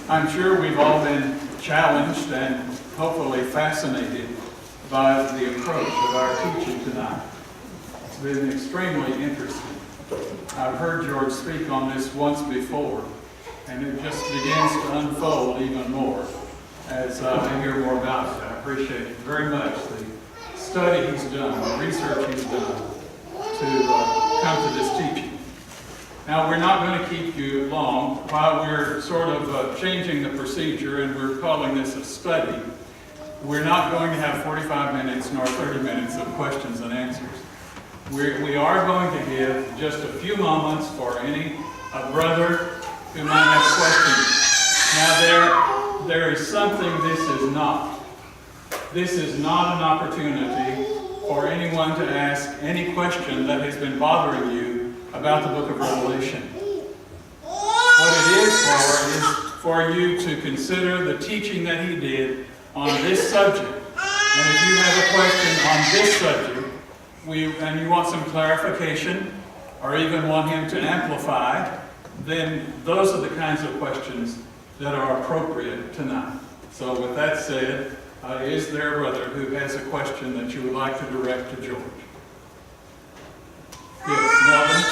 I'm sure we've all been challenged and hopefully fascinated by the approach of our teaching tonight. It's been extremely interesting. I've heard George speak on this once before, and it just begins to unfold even more as I hear more about it. I appreciate it very much, the study he's done, the research he's done to come to this teaching. Now, we're not going to keep you long. While we're sort of changing the procedure and we're calling this a study, we're not going to have 45 minutes nor 30 minutes of questions and answers. We are going to give just a few moments for any brother who might have questions. Now, there is something this is not. This is not an opportunity for anyone to ask any question that has been bothering you about the book of Revelation. What it is for you to consider the teaching that he did on this subject. And if you have a question on this subject, and you want some clarification, or even want him to amplify, then those are the kinds of questions that are appropriate tonight. So with that said, is there a brother who has a question that you would like to direct to George? Yes, Melvin?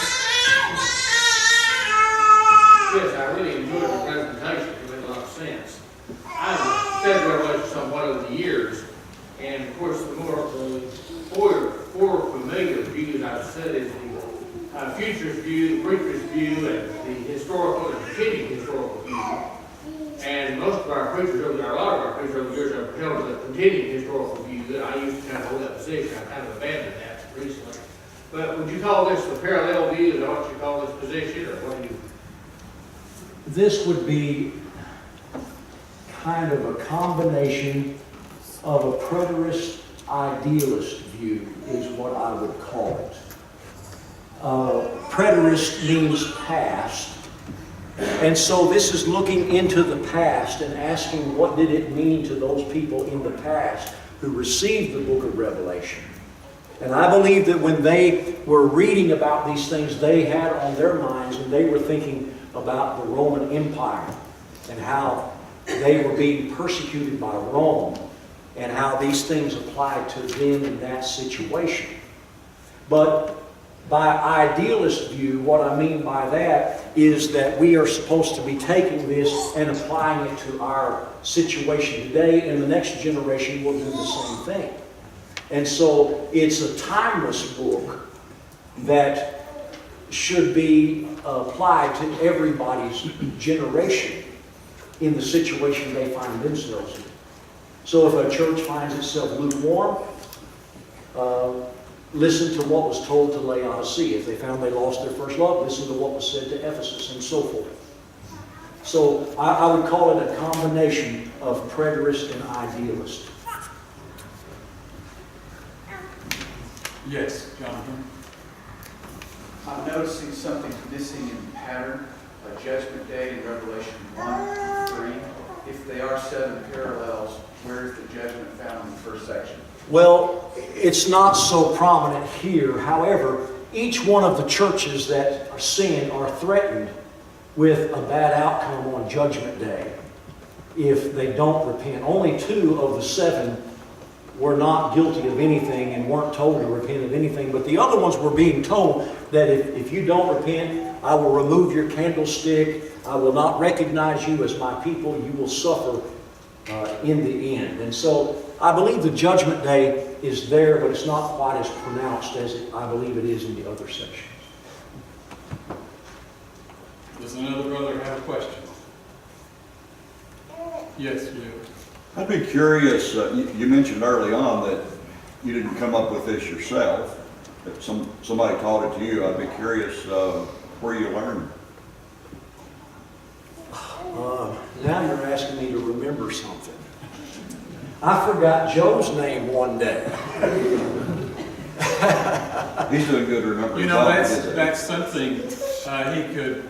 Yes, I really enjoyed the presentation. It made a lot of sense. I've studied Revelation somewhat over the years, and of course, the more familiar views I've studied the futurist view, the preterist view, and the historical and continuing historical view. And most of our preachers over there, a lot of our preachers over the years have held the continuing historical view that I used to kind of hold that position. I kind of abandoned that recently. But would you call this the parallel view? Is that what you call this position, or what do you? This would be kind of a combination of a preterist idealist view is what I would call it. Preterist means past. And so this is looking into the past and asking what did it mean to those people in the past who received the book of Revelation. And I believe that when they were reading about these things, they had on their minds, and they were thinking about the Roman Empire and how they were being persecuted by Rome and how these things applied to them in that situation. But by idealist view, what I mean by that is that we are supposed to be taking this and applying it to our situation today, and the next generation will do the same thing. And so it's a timeless book that should be applied to everybody's generation in the situation they find themselves in. So if a church finds itself lukewarm, listen to what was told to Laodicea. If they found they lost their first love, listen to what was said to Ephesus, and so forth. So I would call it a combination of preterist and idealist. Yes, Jonathan. I'm noticing something missing in pattern, a judgment day in Revelation 1, 3. If they are 7 parallels, where is the judgment found in the first section? Well, it's not so prominent here. However, each one of the churches that are sin are threatened with a bad outcome on Judgment Day if they don't repent. Only 2 of the 7 were not guilty of anything and weren't told to repent of anything, but the other ones were being told that if you don't repent, I will remove your candlestick, I will not recognize you as my people, you will suffer in the end. And so I believe the Judgment Day is there, but it's not quite as pronounced as I believe it is in the other sections. Does another brother have a question? Yes, you. I'd be curious, you mentioned early on that you didn't come up with this yourself, that somebody taught it to you. I'd be curious where you learned. Now you're asking me to remember something. I forgot Joe's name one day. He's doing good remembering. You know, that's something he could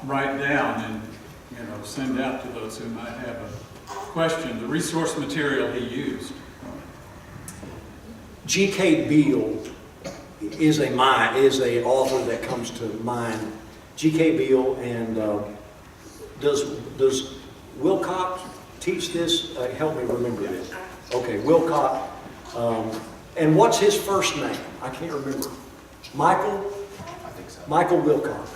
write down and send out to those who might have a question. The resource material he used. G.K. Beale is a author that comes to mind. G.K. Beale and does Wilcox teach this? Help me remember this. Okay, Wilcox. And what's his first name? I can't remember. Michael? I think so. Michael Wilcox.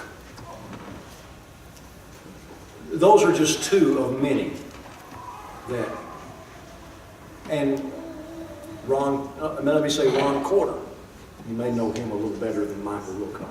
Those are just two of many that, and let me say Ron Corder. You may know him a little better than Michael Wilcox.